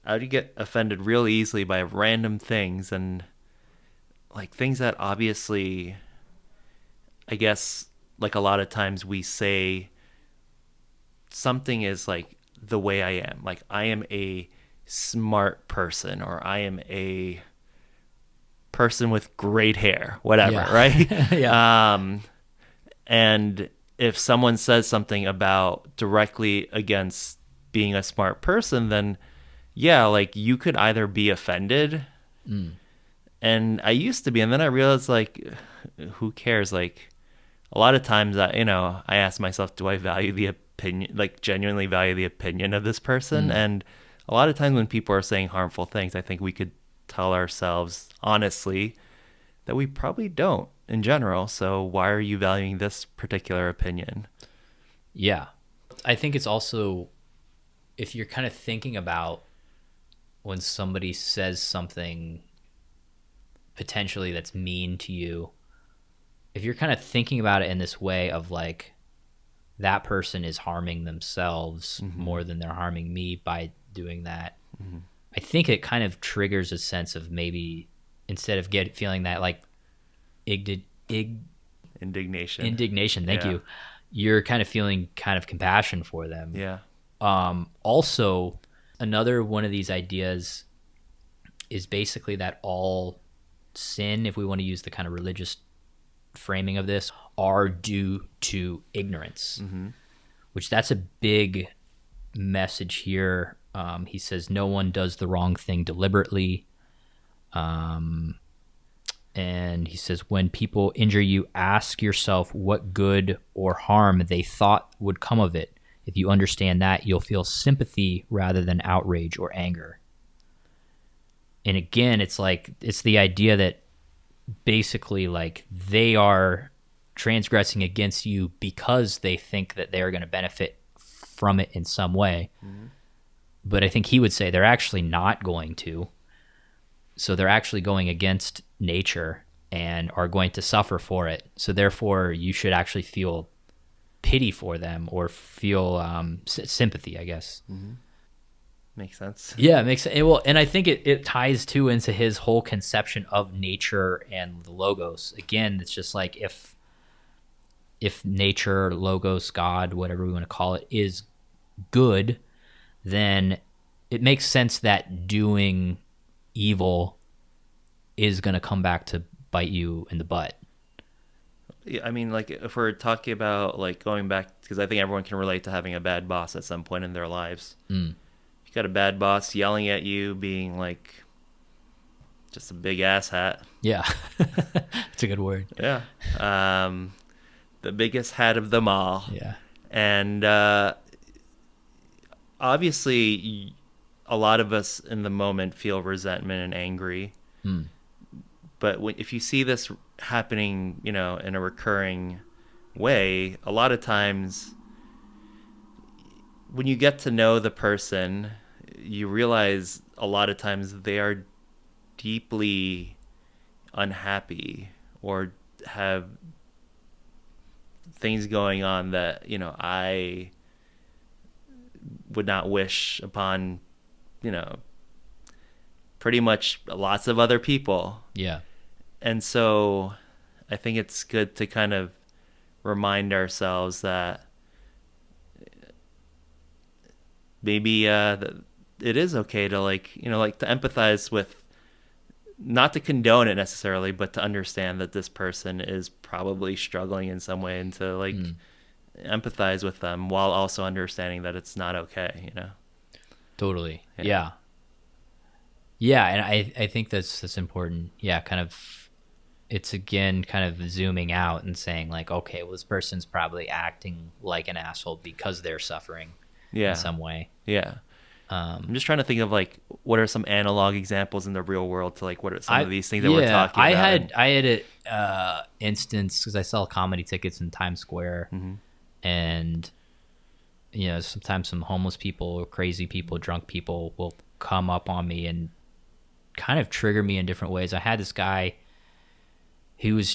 I would get offended real easily by random things, and like things that obviously, I guess, like a lot of times we say something is like the way I am. Like I am a smart person, or I am a person with great hair, whatever, right? And if someone says something about directly against being a smart person, then like you could either be offended, and I used to be, and then I realized like, who cares? Like a lot of times I ask myself, do I value the opinion, like genuinely value the opinion of this person? And a lot of times when people are saying harmful things, I think we could tell ourselves honestly that we probably don't in general. So why are you valuing this particular opinion? Yeah. I think it's also, if you're kind of thinking about when somebody says something potentially that's mean to you, if you're kind of thinking about it in this way of like, that person is harming themselves more than they're harming me by doing that, I think it kind of triggers a sense of maybe, instead of feeling that like indignation, thank you, you're kind of feeling kind of compassion for them. Also, another one of these ideas is basically that all sin, if we want to use the kind of religious framing of this, are due to ignorance, which that's a big message here. He says no one does the wrong thing deliberately. And he says, when people injure you, ask yourself what good or harm they thought would come of it. If you understand that, you'll feel sympathy rather than outrage or anger. And again, it's the idea that basically like they are transgressing against you because they think that they're going to benefit from it in some way. Mm-hmm. But I think he would say they're actually not going to. So they're actually going against nature and are going to suffer for it. So therefore, you should actually feel pity for them or feel sympathy, I guess. Mm-hmm. Makes sense. Yeah, it makes sense. Well, and I think it ties too into his whole conception of nature and the logos. Again, it's just like if nature, logos, God, whatever we want to call it, is good, then it makes sense that doing evil is going to come back to bite you in the butt. Yeah, I mean, like, if we're talking about, like, going back, because I think everyone can relate to having a bad boss at some point in their lives. You got a bad boss yelling at you, being, like, just a big ass hat. Yeah. That's a good word. Yeah. The biggest hat of them all. Yeah. And obviously, a lot of us in the moment feel resentment and angry. But if you see this happening, in a recurring way, a lot of times when you get to know the person, you realize a lot of times they are deeply unhappy or have things going on that, I would not wish upon, pretty much lots of other people. Yeah. And so I think it's good to kind of remind ourselves that maybe it is okay to to empathize with, not to condone it necessarily, but to understand that this person is probably struggling in some way, and to empathize with them while also understanding that it's not okay, Totally. Yeah. Yeah, and I think that's important. Yeah, kind of, it's again kind of zooming out and saying like, okay, well, this person's probably acting like an asshole because they're suffering in some way. Yeah. I'm just trying to think of like, what are some analog examples in the real world to like, what are some of these things that we're talking about? I had an instance because I sell comedy tickets in Times Square, and sometimes some homeless people, crazy people, drunk people will come up on me and kind of trigger me in different ways. I had this guy he was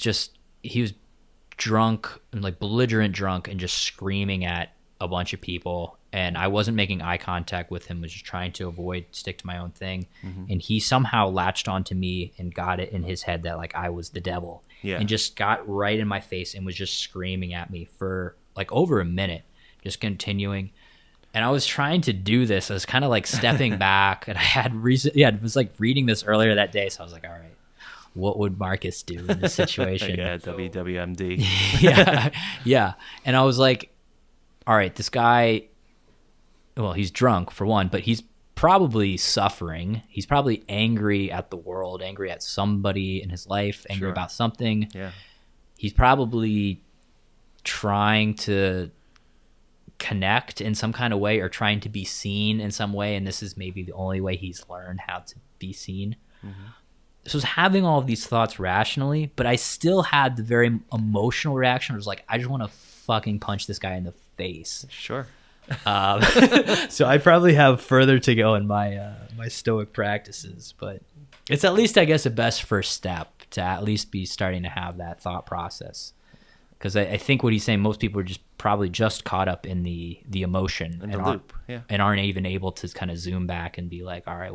drunk, like belligerent drunk, and just screaming at a bunch of people, and I wasn't making eye contact with him, was just trying to stick to my own thing. And he somehow latched onto me and got it in his head that like I was the devil, and just got right in my face and was just screaming at me for like over a minute, just continuing. And I was trying to do this. I was kind of like stepping back, and I had I was like reading this earlier that day. So I was like, all right, what would Marcus do in this situation? WWMD. Yeah. And I was like, all right, this guy, well, he's drunk for one, but he's probably suffering. He's probably angry at the world, angry at somebody in his life, angry about something. Yeah. He's probably trying to connect in some kind of way, or trying to be seen in some way, and this is maybe the only way he's learned how to be seen. So I was having all of these thoughts rationally, but I still had the very emotional reaction. I was like, I just want to fucking punch this guy in the face. Sure. So I probably have further to go in my my Stoic practices, but it's at least, I guess, a best first step to at least be starting to have that thought process. Because I think what he's saying, most people are probably just caught up in the emotion in the loop, and aren't even able to kind of zoom back and be like, all right,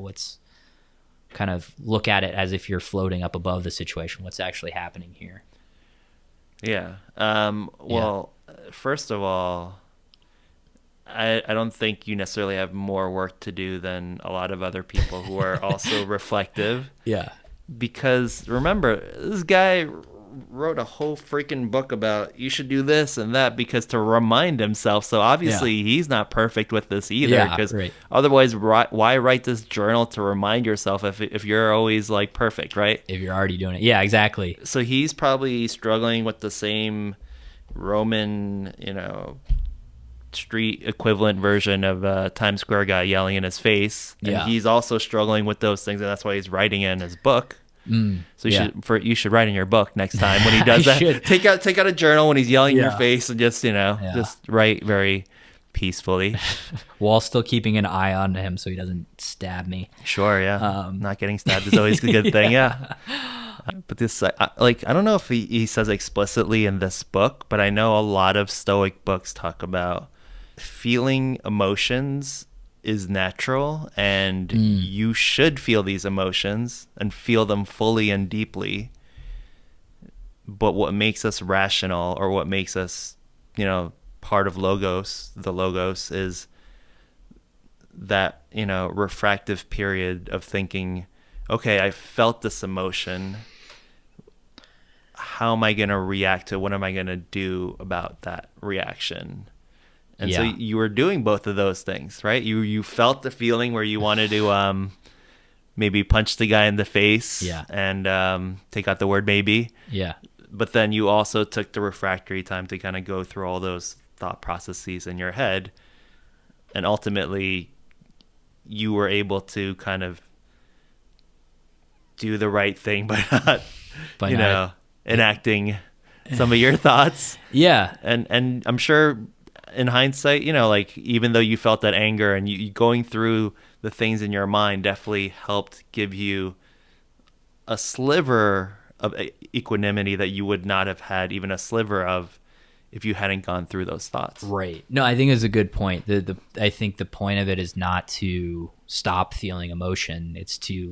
kind of look at it as if you're floating up above the situation. What's actually happening here? Yeah. Well, first of all, I don't think you necessarily have more work to do than a lot of other people who are also reflective. Yeah. Because remember, this guy wrote a whole freaking book about you should do this and that, because to remind himself. So obviously he's not perfect with this either, because otherwise why write this journal to remind yourself if you're always like perfect, right? If you're already doing it. Yeah, exactly. So he's probably struggling with the same Roman, street equivalent version of Times Square guy yelling in his face. And he's also struggling with those things, and that's why he's writing it in his book. So you should write in your book next time when he does that. Should. Take out a journal when he's yelling in your face and just just write very peacefully, while still keeping an eye on him so he doesn't stab me. Sure, yeah. Not getting stabbed is always a good thing, yeah. But this, I don't know if he says explicitly in this book, but I know a lot of Stoic books talk about feeling emotions is natural, and you should feel these emotions and feel them fully and deeply. But what makes us rational, or what makes us, part of the logos, is that, refractive period of thinking, okay, I felt this emotion. How am I going to react to it? What am I going to do about that reaction? And so you were doing both of those things, right? You felt the feeling where you wanted to maybe punch the guy in the face and take out the word maybe. Yeah. But then you also took the refractory time to kind of go through all those thought processes in your head. And ultimately, you were able to kind of do the right thing by not, enacting some of your thoughts. Yeah. And I'm sure in hindsight, even though you felt that anger, and you going through the things in your mind definitely helped give you a sliver of equanimity that you would not have had even a sliver of if you hadn't gone through those thoughts. Right. No, I think it's a good point. I think the point of it is not to stop feeling emotion. It's to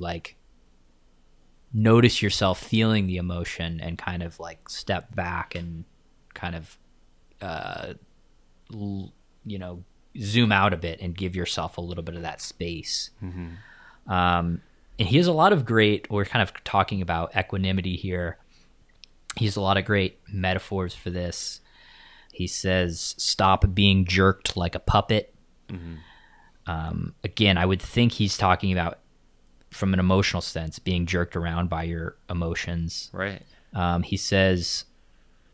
notice yourself feeling the emotion and kind of step back and kind of zoom out a bit and give yourself a little bit of that space. And he has a lot of we're kind of talking about equanimity here. He has a lot of great metaphors for this. He says, stop being jerked like a puppet. Again, I would think he's talking about, from an emotional sense, being jerked around by your emotions. Right. He says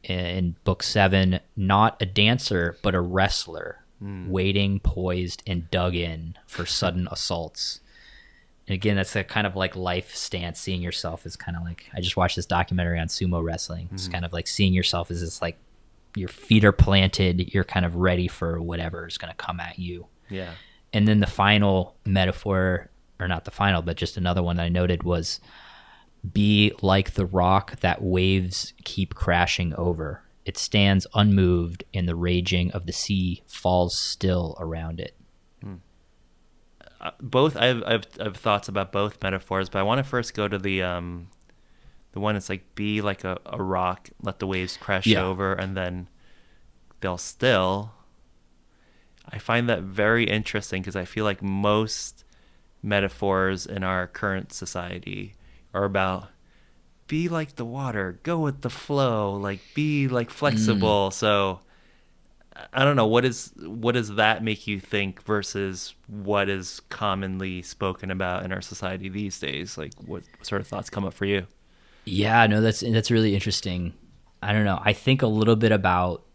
in book 7, not a dancer, but a wrestler, waiting, poised, and dug in for sudden assaults. And again, that's a kind of life stance. Seeing yourself as kind of I just watched this documentary on sumo wrestling. It's kind of seeing yourself as this your feet are planted, you're kind of ready for whatever is going to come at you. Yeah. And then the final metaphor, or not the final, but just another one that I noted, was be like the rock that waves keep crashing over. It stands unmoved, and the raging of the sea falls still around it. Both, I've thoughts about both metaphors, but I want to first go to the one that's be like a rock, let the waves crash over, and then they'll still. I find that very interesting because I feel like most metaphors in our current society are about be like the water, go with the flow, be flexible. So I don't know, what does that make you think versus what is commonly spoken about in our society these days? What sort of thoughts come up for you? Yeah, no, that's really interesting. I don't know. I think a little bit about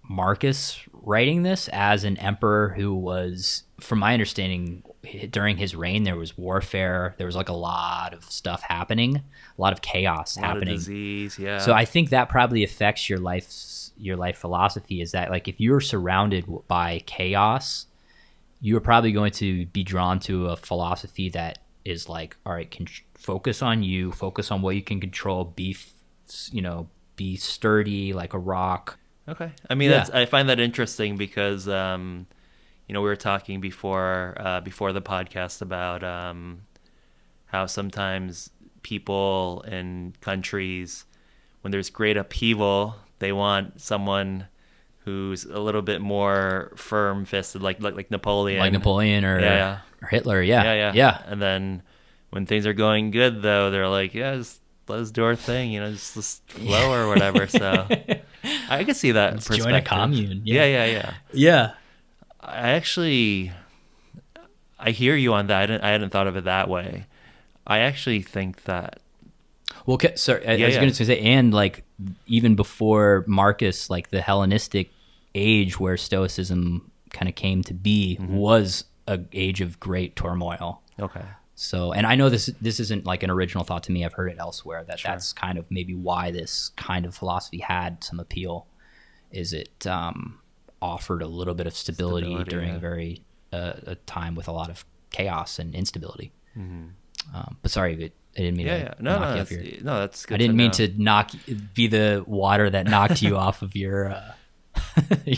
Marcus writing this as an emperor who was, from my understanding, during his reign, there was warfare. There was a lot of stuff happening, a lot of chaos happening. A lot of disease, yeah. So I think that probably affects your life philosophy, is that if you're surrounded by chaos, you're probably going to be drawn to a philosophy that is all right, focus on you, focus on what you can control, be sturdy like a rock. Okay. I mean, I find that interesting because, we were talking before the podcast about how sometimes people in countries, when there's great upheaval, they want someone who's a little bit more firm-fisted, like Napoleon. Like Napoleon or Hitler, yeah. And then when things are going good, though, they're like, just let us do our thing, just flow or whatever. So I can see that perspective. Join a commune. Yeah. I hear you on that. I hadn't thought of it that way. I actually think that. Well, sorry, I was going to say, and even before Marcus, the Hellenistic age where Stoicism kind of came to be was an age of great turmoil. Okay. So, and I know this isn't like an original thought to me. I've heard it elsewhere that that's kind of maybe why this kind of philosophy had some appeal. Is it offered a little bit of stability during a time with a lot of chaos and instability. But sorry, I didn't mean to knock you off your... No, that's good. I didn't mean to be the water that knocked you off of your...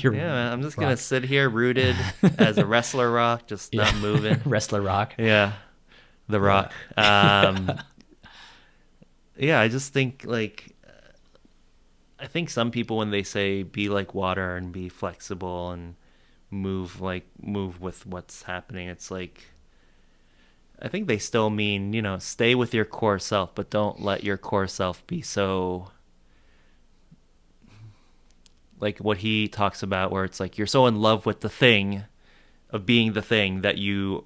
man, I'm just gonna sit here rooted as a wrestler rock, just not moving. Wrestler rock. Yeah, the rock. I just think I think some people, when they say be like water and be flexible and move with what's happening, it's like, I think they still mean, stay with your core self, but don't let your core self be so, like what he talks about, where it's like you're so in love with the thing of being the thing that you're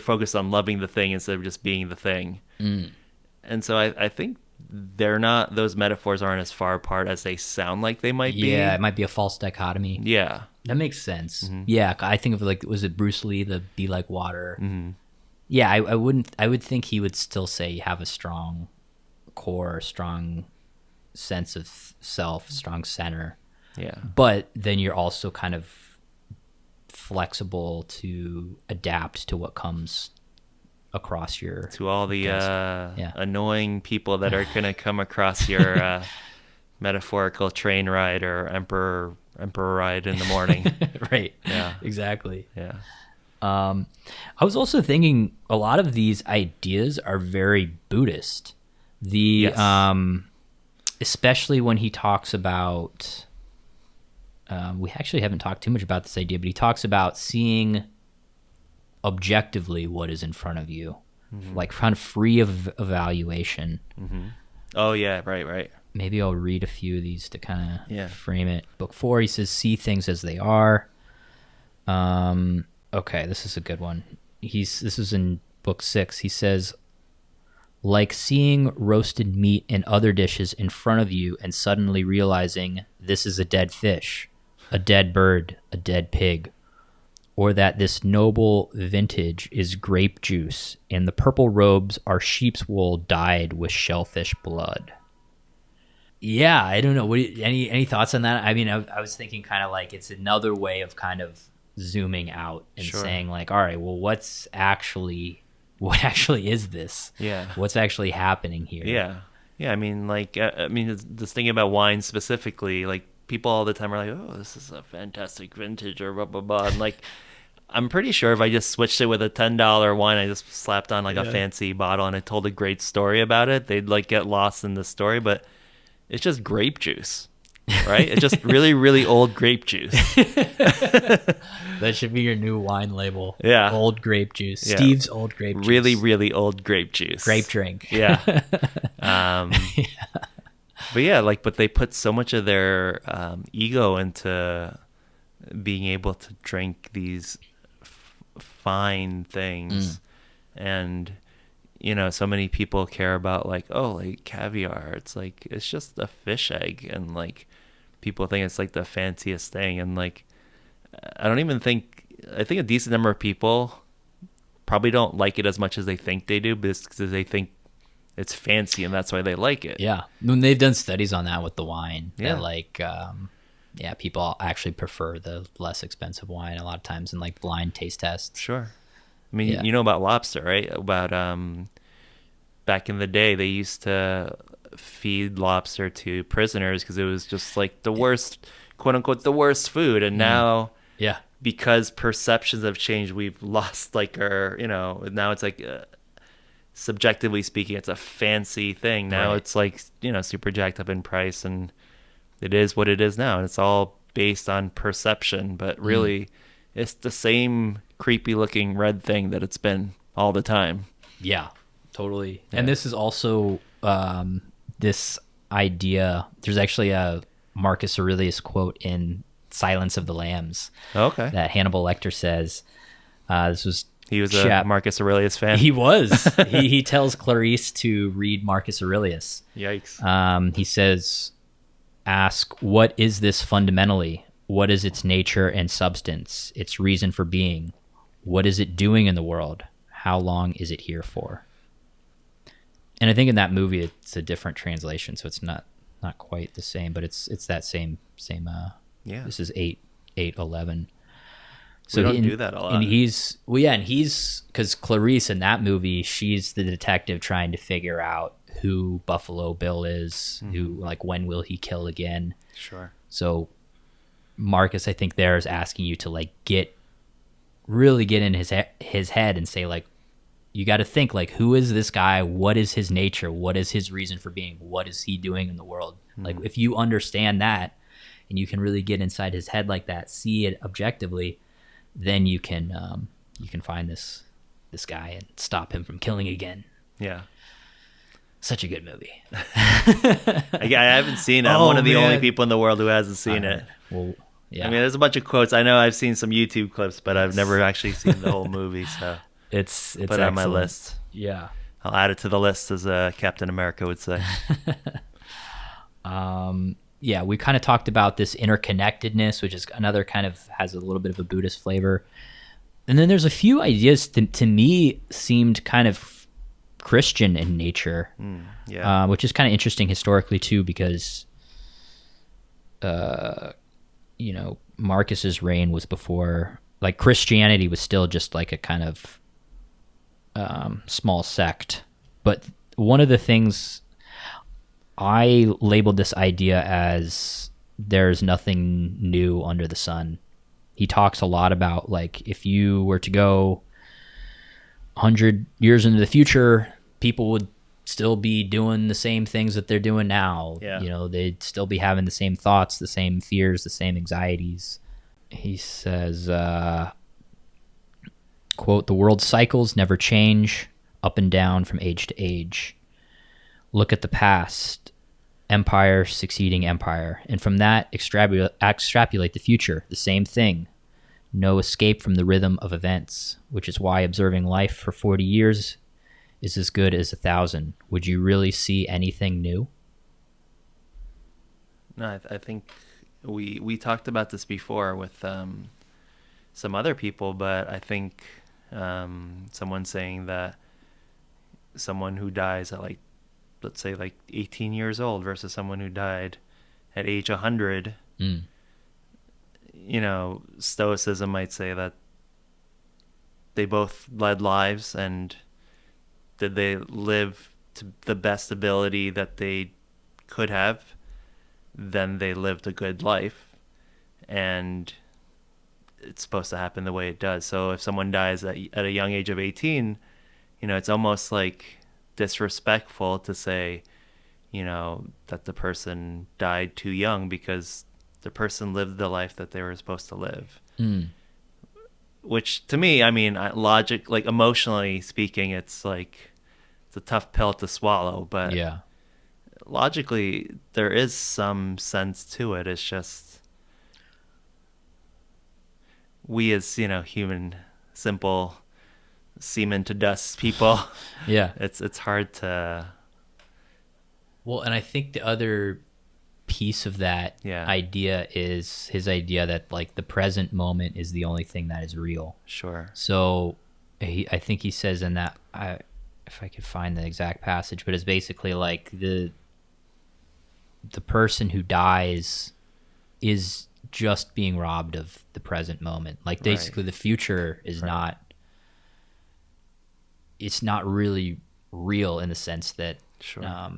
focused on loving the thing instead of just being the thing. And so I think those metaphors aren't as far apart as they sound like they might be. Yeah, it might be a false dichotomy. Yeah. That makes sense. Yeah, I think of was it Bruce Lee, the be like water? Yeah, I would think he would still say you have a strong core, strong sense of self, strong center. Yeah. But then you're also kind of flexible to adapt to what comes across to all the annoying people that are going to come across your metaphorical train ride or emperor ride in the morning. Right. Yeah. Exactly. Yeah. I was also thinking a lot of these ideas are very Buddhist. Especially when he talks about we actually haven't talked too much about this idea, but he talks about seeing objectively what is in front of you, like kind of free of evaluation. Oh yeah, right. Maybe I'll read a few of these to kind of frame it. Book 4, he says, see things as they are. Okay, this is a good one. This is in book 6. He says, like seeing roasted meat and other dishes in front of you and suddenly realizing this is a dead fish, a dead bird, a dead pig, or that this noble vintage is grape juice and the purple robes are sheep's wool dyed with shellfish blood. Yeah, I don't know. Any thoughts on that? I mean, I was thinking kind of like it's another way of kind of zooming out and saying like, all right, well, what actually is this? Yeah. What's actually happening here? Yeah. Yeah. I mean, this thing about wine specifically, like people all the time are like, oh, this is a fantastic vintage or blah, blah, blah. And like, I'm pretty sure if I just switched it with a $10 wine, I just slapped on like a fancy bottle and I told a great story about it, they'd like get lost in the story, but it's just grape juice. Right? It's just really, really old grape juice. That should be your new wine label. Yeah. Old grape juice. Yeah. Steve's old grape juice. Really, really old grape juice. Grape drink. Yeah. But they put so much of their ego into being able to drink these fine things. And so many people care about like caviar. It's like, it's just a fish egg, and like people think it's like the fanciest thing. And like, I think a decent number of people probably don't like it as much as they think they do, because they think it's fancy and that's why they like it. Yeah. When they've done studies on that with the wine, that like, people actually prefer the less expensive wine a lot of times in like blind taste tests. Sure. I mean, you know about lobster, right? About back in the day, they used to feed lobster to prisoners because it was just like the worst, quote unquote, the worst food. And now, because perceptions have changed, we've lost like now it's like subjectively speaking, it's a fancy thing. Now it's like, super jacked up in price, and it is what it is now. And it's all based on perception, but really it's the same creepy looking red thing that it's been all the time. Yeah, totally. Yeah. And this is also this idea. There's actually a Marcus Aurelius quote in Silence of the Lambs. Okay. That Hannibal Lecter says. He was a Marcus Aurelius fan. He was. he tells Clarice to read Marcus Aurelius. Yikes. He says, ask, what is this fundamentally? What is its nature and substance, its reason for being? What is it doing in the world? How long is it here for? And I think in that movie it's a different translation, so it's not quite the same, but it's that same Yeah. This is 8:11. So we don't do that a lot. And he's because Clarice in that movie, she's the detective trying to figure out who Buffalo Bill is, who, like, when will he kill again? Sure. So Marcus, I think, there is asking you to, like, really get in his head and say, like, you got to think, like, who is this guy? What is his nature? What is his reason for being? What is he doing in the world? Like, if you understand that and you can really get inside his head like that, see it objectively, then you can find this guy and stop him from killing again. Yeah. Such a good movie. I haven't seen it. I'm one of the only people in the world who hasn't seen it. Well, yeah. I mean, there's a bunch of quotes. I know I've seen some YouTube clips, but I've never actually seen the whole movie. So it's put it on my list. Yeah. I'll add it to the list, as Captain America would say. Yeah, we kind of talked about this interconnectedness, which is another kind of has a little bit of a Buddhist flavor. And then there's a few ideas to me seemed kind of Christian in nature, which is kind of interesting historically too, because Marcus's reign was before, like, Christianity was still just like a kind of small sect. But one of the things I labeled this idea as there's nothing new under the sun. He talks a lot about, like, if you were to go 100 years into the future, people would still be doing the same things that they're doing now. Yeah. They'd still be having the same thoughts, the same fears, the same anxieties. He says, quote, "The world cycles never change, up and down from age to age. Look at the past, empire succeeding empire, and from that extrapolate the future, the same thing. No escape from the rhythm of events, which is why observing life for 40 years is as good as 1,000. Would you really see anything new?" No, I think we talked about this before with some other people, but I think someone saying that someone who dies at, like, let's say, like 18 years old versus someone who died at age 100, Stoicism might say that they both led lives, and did they live to the best ability that they could have, then they lived a good life, and it's supposed to happen the way it does. So if someone dies at a young age of 18, it's almost like disrespectful to say, that the person died too young, because the person lived the life that they were supposed to live. Which, to me, I mean, logic, like, emotionally speaking, it's like, it's a tough pill to swallow, but Yeah. logically there is some sense to it. It's just we, as human, simple semen to dust people, Yeah. it's hard to. Well, and I think the other piece of that idea is his idea that, like, the present moment is the only thing that is real. Sure. So I think he says in that, if I could find the exact passage, but it's basically like the person who dies is just being robbed of the present moment. Like, basically, the future is not. It's not really real in the sense that,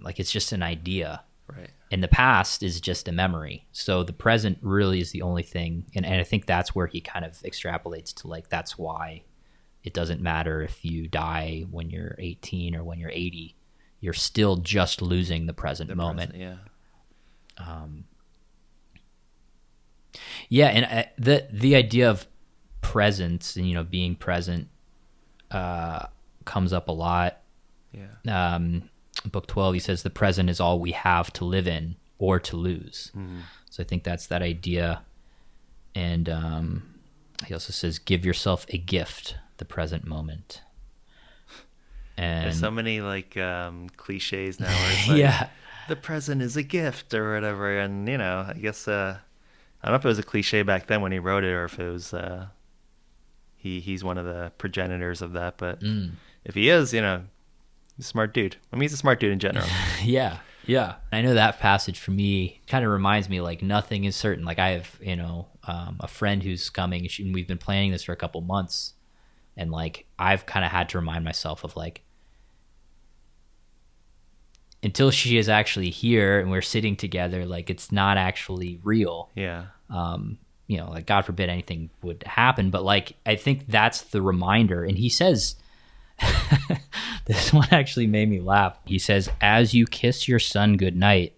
like, it's just an idea. Right. And the past is just a memory. So the present really is the only thing. And I think that's where he kind of extrapolates to, like, that's why it doesn't matter if you die when you're 18 or when you're 80. You're still just losing the present moment. Yeah, and the idea of presence and, being present comes up a lot. Yeah. Book 12, he says the present is all we have to live in or to lose. So I think that's that idea. And he also says, give yourself a gift, the present moment. And there's so many, like, cliches now where it's like, the present is a gift or whatever. And, I guess, I don't know if it was a cliche back then when he wrote it, or if it was, he's one of the progenitors of that. But if he is, he's a smart dude. I mean, he's a smart dude in general. Yeah. I know that passage for me kind of reminds me like nothing is certain. Like I have, a friend who's coming, and we've been planning this for a couple months, and like I've kind of had to remind myself of like, until she is actually here and we're sitting together, like it's not actually real. Yeah. Like God forbid anything would happen, but like I think that's the reminder. And he says, this one actually made me laugh. He says, as you kiss your son goodnight,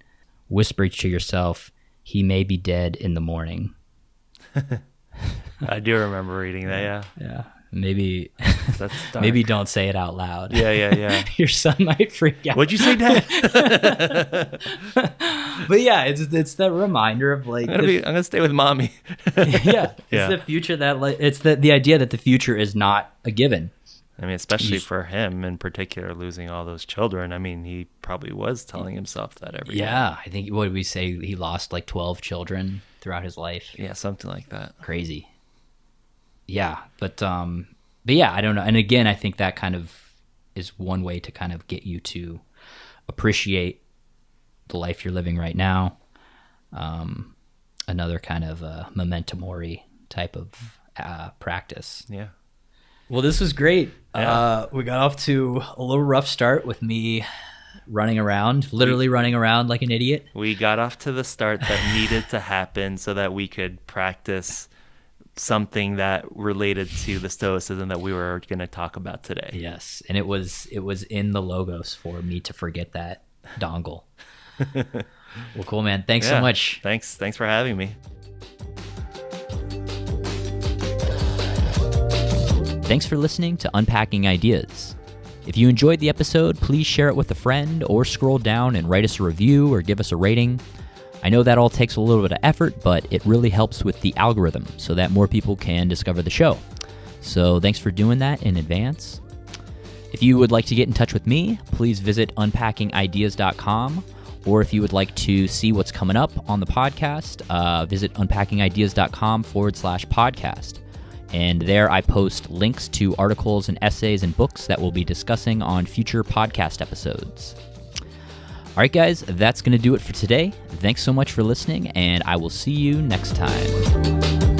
whisper to yourself, he may be dead in the morning. I do remember reading that. Yeah. Maybe that's dark. Maybe don't say it out loud. Yeah. Your son might freak out. What'd you say, Dad? But yeah, it's the reminder of like I'm gonna stay with mommy. It's the future that like it's the idea that the future is not a given. I mean, especially for him in particular, losing all those children. I mean, he probably was telling himself that every day. Yeah, I think, what did we say? He lost like 12 children throughout his life. Yeah, something like that. Crazy. Yeah, but yeah, I don't know. And again, I think that kind of is one way to kind of get you to appreciate the life you're living right now. Another kind of Memento Mori type of practice. Yeah. Well, this was great. Yeah. We got off to a little rough start with me literally running around like an idiot. We got off to the start that needed to happen so that we could practice something that related to the Stoicism that we were going to talk about today. Yes, and it was in the logos for me to forget that dongle. Well, cool, man. Thanks so much. Thanks for having me. Thanks for listening to Unpacking Ideas. If you enjoyed the episode, please share it with a friend or scroll down and write us a review or give us a rating. I know that all takes a little bit of effort, but it really helps with the algorithm so that more people can discover the show. So thanks for doing that in advance. If you would like to get in touch with me, please visit unpackingideas.com. Or if you would like to see what's coming up on the podcast, visit unpackingideas.com/podcast. And there I post links to articles and essays and books that we'll be discussing on future podcast episodes. All right, guys, that's going to do it for today. Thanks so much for listening, and I will see you next time.